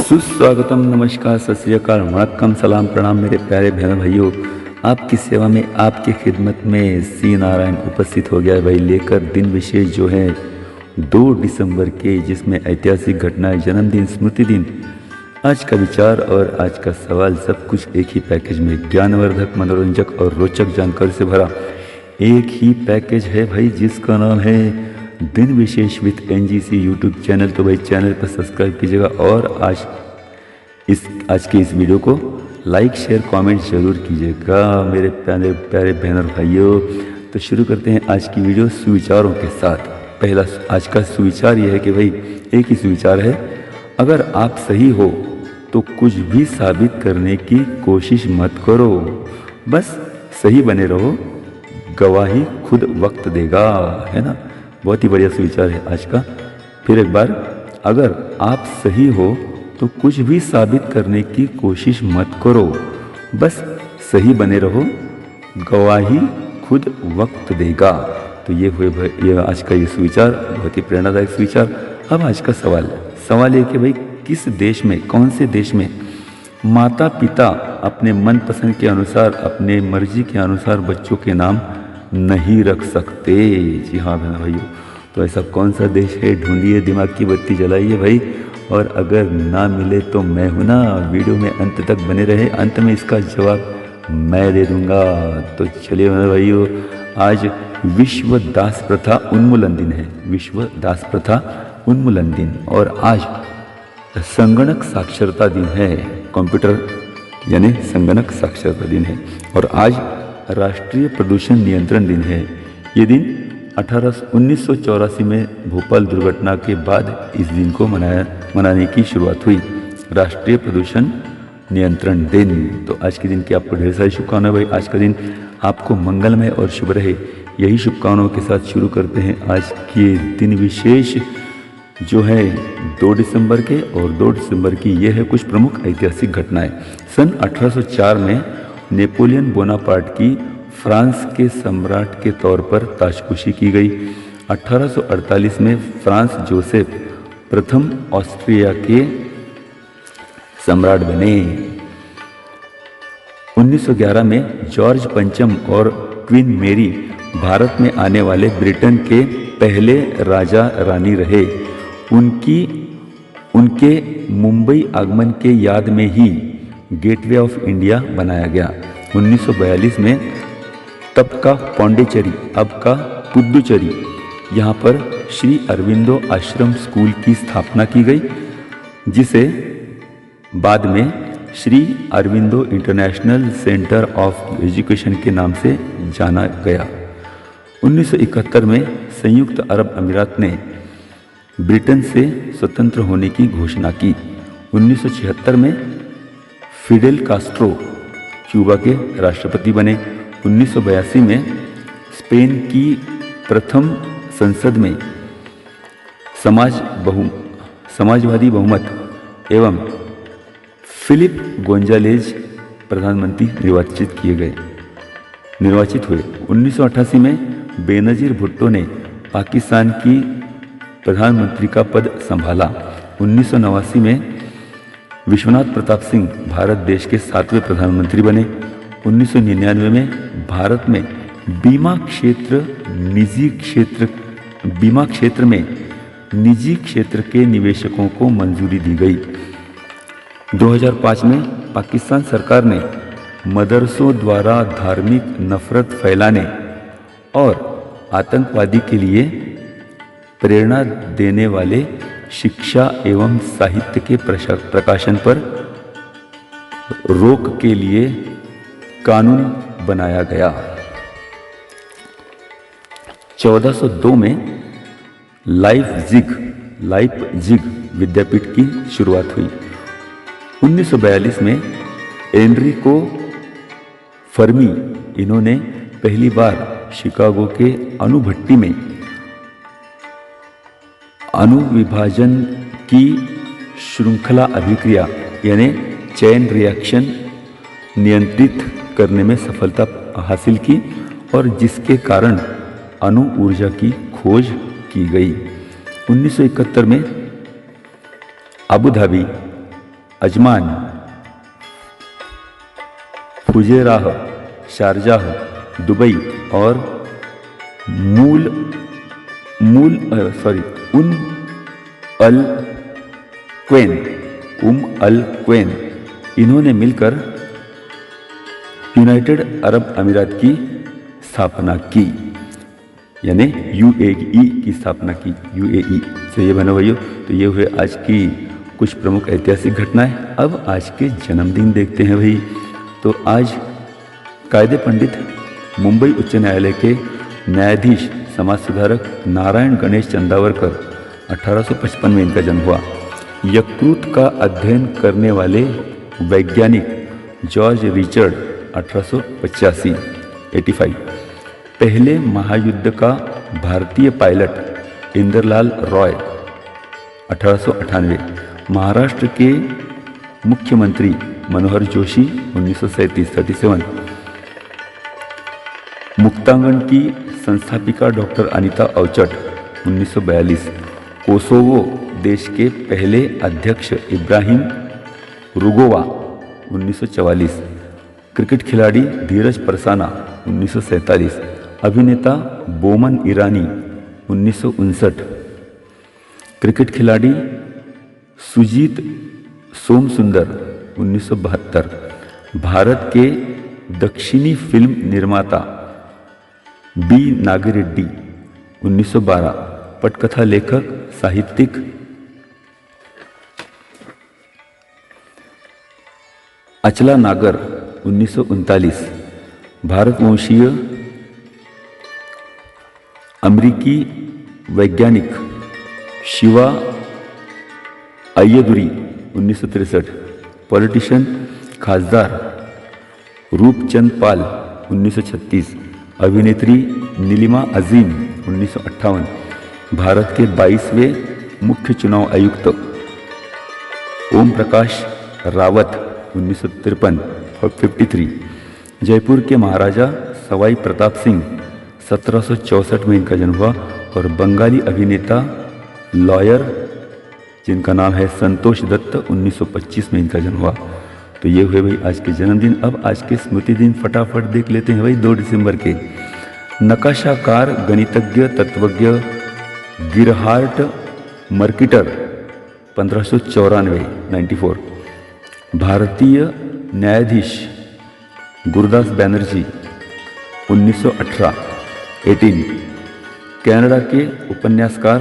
सुस्वागतम, नमस्कार, सत श्री अकाल, वणक्कम, सलाम, प्रणाम मेरे प्यारे बहन भाइयों। आपकी सेवा में, आपकी खिदमत में श्री नारायण उपस्थित हो गया है भाई, लेकर दिन विशेष जो है 2 दिसंबर के, जिसमें ऐतिहासिक घटनाएं, जन्मदिन, स्मृति दिन, आज का विचार और आज का सवाल, सब कुछ एक ही पैकेज में, ज्ञानवर्धक, मनोरंजक और रोचक जानकारी से भरा एक ही पैकेज है भाई, जिसका नाम है दिन विशेष विथ एनजीसी यूट्यूब चैनल। तो भाई चैनल पर सब्सक्राइब कीजिएगा और आज के इस वीडियो को लाइक, शेयर, कमेंट जरूर कीजिएगा मेरे प्यारे प्यारे बहन और भाइयों। तो शुरू करते हैं आज की वीडियो सुविचारों के साथ। पहला आज का सुविचार यह है कि भाई, एक ही सुविचार है, अगर आप सही हो तो कुछ भी साबित करने की कोशिश मत करो, बस सही बने रहो, गवाही खुद वक्त देगा, है ना। बहुत ही बढ़िया सुविचार है आज का। फिर एक बार, अगर आप सही हो तो कुछ भी साबित करने की कोशिश मत करो, बस सही बने रहो, गवाही खुद वक्त देगा। तो ये आज का ये सुविचार, बहुत ही प्रेरणादायक सुविचार। अब आज का सवाल ये कि भाई, किस देश में, कौन से देश में माता पिता अपने मनपसंद के अनुसार, अपने मर्जी के अनुसार बच्चों के नाम नहीं रख सकते? जी हाँ बहन भाइयों, तो ऐसा कौन सा देश है? ढूंढिए, दिमाग की बत्ती जलाइए भाई, और अगर ना मिले तो मैं हूं ना। वीडियो में अंत तक बने रहे, अंत में इसका जवाब मैं दे दूंगा। तो चलिए बहन भाइयों, आज विश्व दास प्रथा उन्मूलन दिन है, विश्व दास प्रथा उन्मूलन दिन, और आज संगणक साक्षरता दिन है, कंप्यूटर यानी संगणक साक्षरता दिन है, और आज राष्ट्रीय प्रदूषण नियंत्रण दिन है। ये दिन 1984 में भोपाल दुर्घटना के बाद इस दिन को मनाने की शुरुआत हुई, राष्ट्रीय प्रदूषण नियंत्रण दिन। तो आज के दिन की आपको ढेर सारी शुभकामनाएं भाई। आज का दिन आपको मंगलमय और शुभ रहे, यही शुभकामनाओं के साथ शुरू करते हैं आज के दिन विशेष जो है 2 दिसंबर के। और 2 दिसंबर की यह है कुछ प्रमुख ऐतिहासिक घटनाएं। सन 1804 में नेपोलियन बोनापार्ट की फ्रांस के सम्राट के तौर पर ताजपोशी की गई। 1848 में फ्रांस जोसेफ प्रथम ऑस्ट्रिया के सम्राट बने। 1911 में जॉर्ज पंचम और क्वीन मेरी भारत में आने वाले ब्रिटेन के पहले राजा रानी रहे। उनके मुंबई आगमन के याद में ही गेटवे ऑफ इंडिया बनाया गया। 1942 में तब का पौंडीचेरी, अब का पुदुचेरी, यहाँ पर श्री अरविंदो आश्रम स्कूल की स्थापना की गई, जिसे बाद में Shri Aurobindo international centre of education के नाम से जाना गया। 1971 में संयुक्त अरब अमीरात ने ब्रिटेन से स्वतंत्र होने की घोषणा की। 1976 में फिडेल कास्ट्रो क्यूबा के राष्ट्रपति बने। 1982 में स्पेन की प्रथम संसद में समाजवादी बहुमत एवं फिलिप गोंजालेज प्रधानमंत्री निर्वाचित हुए। 1988 में बेनजीर भुट्टो ने पाकिस्तान की प्रधानमंत्री का पद संभाला। 1989 में विश्वनाथ प्रताप सिंह भारत देश के 7वें प्रधानमंत्री बने। 1999 में भारत में बीमा क्षेत्र में निजी क्षेत्र के निवेशकों को मंजूरी दी गई। 2005 में पाकिस्तान सरकार ने मदरसों द्वारा धार्मिक नफरत फैलाने और आतंकवादी के लिए प्रेरणा देने वाले शिक्षा एवं साहित्य के प्रकाशन पर रोक के लिए कानून बनाया गया। 1402 में लाइप्जिग विद्यापीठ की शुरुआत हुई। 1942 में एनरिको फर्मी, इन्होंने पहली बार शिकागो के अणुभट्टी में अणुविभाजन की श्रृंखला अभिक्रिया यानी चेन रिएक्शन नियंत्रित करने में सफलता हासिल की, और जिसके कारण अणु ऊर्जा की खोज की गई। 1971 में Abu Dhabi Ajman, Fujairah, Sharjah, Dubai और उम अल क्वेन इन्होंने मिलकर यूनाइटेड अरब अमीरात की स्थापना की, यानी यूएई की स्थापना की। यूएई से ये बना भाइयों। तो ये हुए आज की कुछ प्रमुख ऐतिहासिक घटनाएं। अब आज के जन्मदिन देखते हैं भाई। तो आज कायदे पंडित, मुंबई उच्च न्यायालय के न्यायाधीश, समाज सुधारक नारायण गणेश चंदावरकर, 1855 में इनका जन्म हुआ। यकृत का अध्ययन करने वाले वैज्ञानिक जॉर्ज रिचर्ड, 1885, 85। पहले महायुद्ध का भारतीय पायलट इंदरलाल रॉय, 1898। महाराष्ट्र के मुख्यमंत्री मनोहर जोशी, 1937। मुक्तांगन की संस्थापिका डॉक्टर अनीता अवचट, 1942। कोसोवो देश के पहले अध्यक्ष इब्राहिम रुगोवा, 1944। क्रिकेट खिलाड़ी धीरज परसाना, 1947। अभिनेता बोमन ईरानी, 1959। क्रिकेट खिलाड़ी सुजीत सोमसुंदर, 1972। भारत के दक्षिणी फिल्म निर्माता बी नागिरेड्डी, 1912। पटकथा लेखक, साहित्यिक अचला नागर, 1939। भारतवंशीय अमेरिकी वैज्ञानिक शिवा अय्यदुरी, 1963। पॉलिटिशियन खासदार रूपचंद पाल, 1936। अभिनेत्री नीलिमा अजीम, 1958। भारत के 22वें मुख्य चुनाव आयुक्त ओम प्रकाश रावत, 1953, 53। जयपुर के महाराजा सवाई प्रताप सिंह, 1764 में इनका जन्म हुआ। और बंगाली अभिनेता, लॉयर जिनका नाम है संतोष दत्त, 1925 में इनका जन्म हुआ। तो ये हुए भाई आज के जन्मदिन। अब आज के स्मृति दिन फटाफट देख लेते हैं भाई। 2 दिसंबर के नकाशाकार, गणितज्ञ, तत्वज्ञ गिरहार्ट मर्किटर, 1594, 94। भारतीय न्यायाधीश गुरदास बैनर्जी, 1918, 18। कनाडा के उपन्यासकार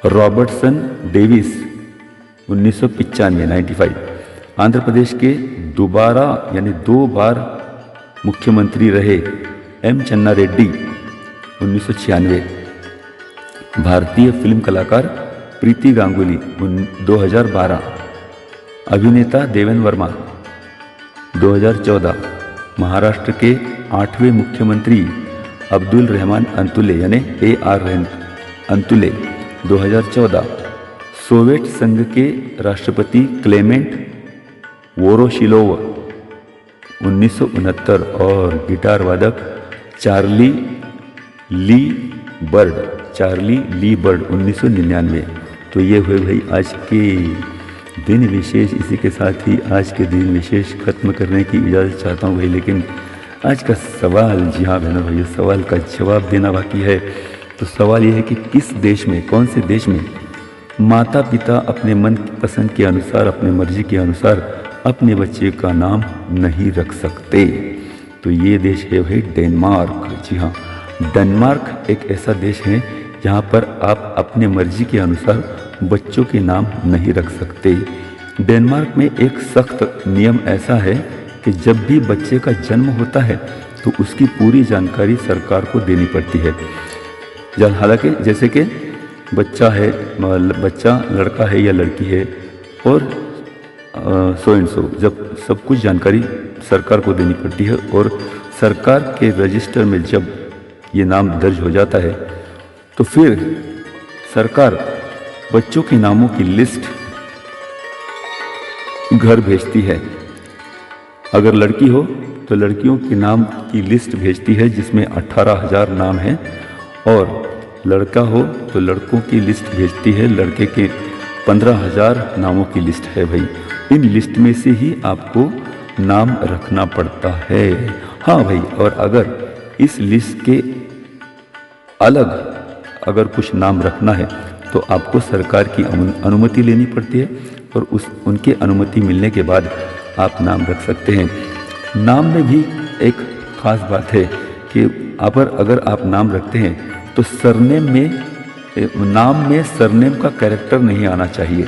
रॉबर्टसन डेविस, 1995, 95। आंध्र प्रदेश के दोबारा यानी 2 बार मुख्यमंत्री रहे एम चन्ना रेड्डी, 1996। भारतीय फिल्म कलाकार प्रीति गांगुली, 2012। अभिनेता देवेन वर्मा, 2014। महाराष्ट्र के 8वें मुख्यमंत्री अब्दुल रहमान अंतुले यानी AR अंतुले, 2014। सोवियत संघ के राष्ट्रपति क्लेमेंट वोरोशिलोव, 1969। और गिटार वादक चार्ली ली बर्ड, 1999। तो ये हुए भाई आज के दिन विशेष। इसी के साथ ही आज के दिन विशेष खत्म करने की इजाज़त चाहता हूँ भाई। लेकिन आज का सवाल, जी हाँ बहनों भाइयों, सवाल का जवाब देना बाकी है। तो सवाल ये है कि किस देश में, कौन से देश में माता पिता अपने मन पसंद के अनुसार, अपने मर्जी के अनुसार अपने बच्चे का नाम नहीं रख सकते? तो ये देश है भाई डेनमार्क। जी हाँ, डेनमार्क एक ऐसा देश है जहाँ पर आप अपने मर्जी के अनुसार बच्चों के नाम नहीं रख सकते। डेनमार्क में एक सख्त नियम ऐसा है कि जब भी बच्चे का जन्म होता है तो उसकी पूरी जानकारी सरकार को देनी पड़ती है। हालांकि जैसे कि बच्चा है, बच्चा लड़का है या लड़की है और सो एंड सो, जब सब कुछ जानकारी सरकार को देनी पड़ती है। और सरकार के रजिस्टर में जब ये नाम दर्ज हो जाता है तो फिर सरकार बच्चों के नामों की लिस्ट घर भेजती है। अगर लड़की हो तो लड़कियों के नाम की लिस्ट भेजती है जिसमें 18,000 नाम हैं, और लड़का हो तो लड़कों की लिस्ट भेजती है, लड़के के 15,000 नामों की लिस्ट है भाई। इन लिस्ट में से ही आपको नाम रखना पड़ता है। हाँ भाई, और अगर इस लिस्ट के अलग अगर कुछ नाम रखना है तो आपको सरकार की अनुमति लेनी पड़ती है, और उनके अनुमति मिलने के बाद आप नाम रख सकते हैं। नाम में भी एक ख़ास बात है कि अगर आप नाम रखते हैं तो नाम में सरनेम का कैरेक्टर नहीं आना चाहिए।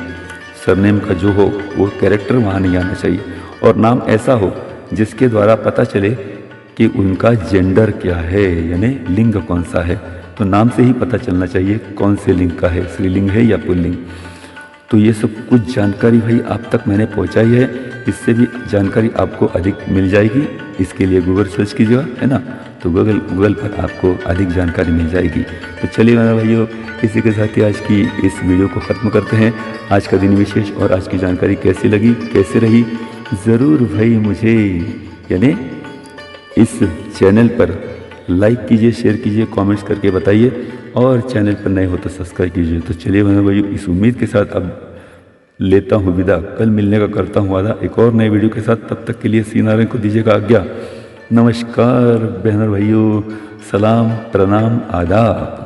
सरनेम का जो हो वो कैरेक्टर वहाँ नहीं आना चाहिए, और नाम ऐसा हो जिसके द्वारा पता चले कि उनका जेंडर क्या है, यानी लिंग कौन सा है। तो नाम से ही पता चलना चाहिए कौन से लिंग का है, स्त्रीलिंग है या पुल्लिंग। तो ये सब कुछ जानकारी भाई आप तक मैंने पहुंचाई है। इससे भी जानकारी आपको अधिक मिल जाएगी। इसके लिए गूगल सर्च कीजिएगा, है ना, तो गूगल पर आपको अधिक जानकारी मिल जाएगी। तो चलिए मेरे भाइयों, इसी के साथ ही आज की इस वीडियो को ख़त्म करते हैं। आज का दिन विशेष और आज की जानकारी कैसी लगी, कैसे रही, ज़रूर भाई मुझे यानी इस चैनल पर लाइक कीजिए, शेयर कीजिए, कमेंट्स करके बताइए, और चैनल पर नए हो तो सब्सक्राइब कीजिए। तो चलिए मेरे भाई, इस उम्मीद के साथ अब लेता हूँ विदा। कल मिलने का करता हूँ वादा एक और नए वीडियो के साथ। तब तक के लिए सी नारायण को दीजिएगा आज्ञा। नमस्कार बहनों भाइयों, सलाम, प्रणाम, आदाब।